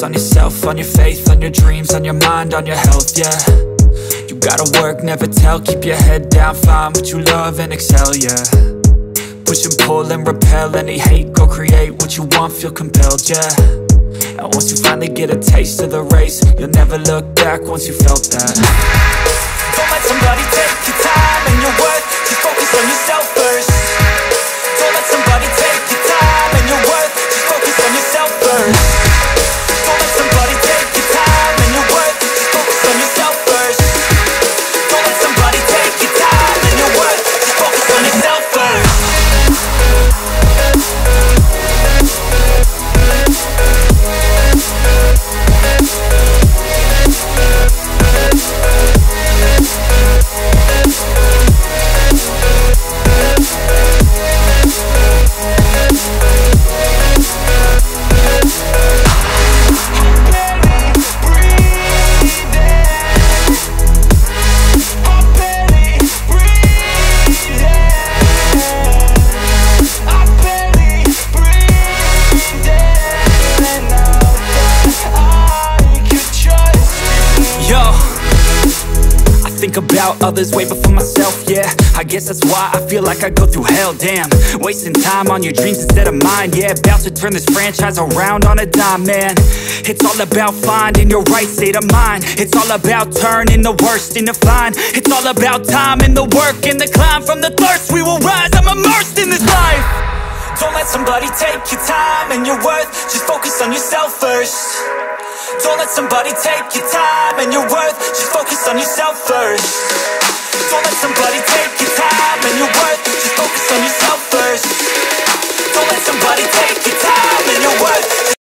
on yourself, on your faith, on your dreams, on your mind, on your health, yeah. You gotta work, never tell, keep your head down, find what you love and excel, yeah. Push and pull and repel any hate, go create what you want, feel compelled, yeah. And once you finally get a taste of the race, you'll never look back once you felt that. Don't let somebody take your time and your worth, just focus on yourself first. Don't let somebody take your time and your worth, just focus on yourself first. Don't let somebody take your time and your worth, just focus on yourself first. Don't let somebody take your time and your worth, just focus on yourself first. About others way before myself, yeah. I guess that's why I feel like I go through hell, damn. Wasting time on your dreams instead of mine, yeah. About to turn this franchise around on a dime, man. It's all about finding your right state of mind. It's all about turning the worst into fine. It's all about time and the work and the climb. From the thirst we will rise, I'm immersed in this life. Don't let somebody take your time and your worth, just focus on yourself first. Don't let somebody take your time and your worth, just focus on yourself first. Don't let somebody take your time and your worth, just focus on yourself first. Don't let somebody take your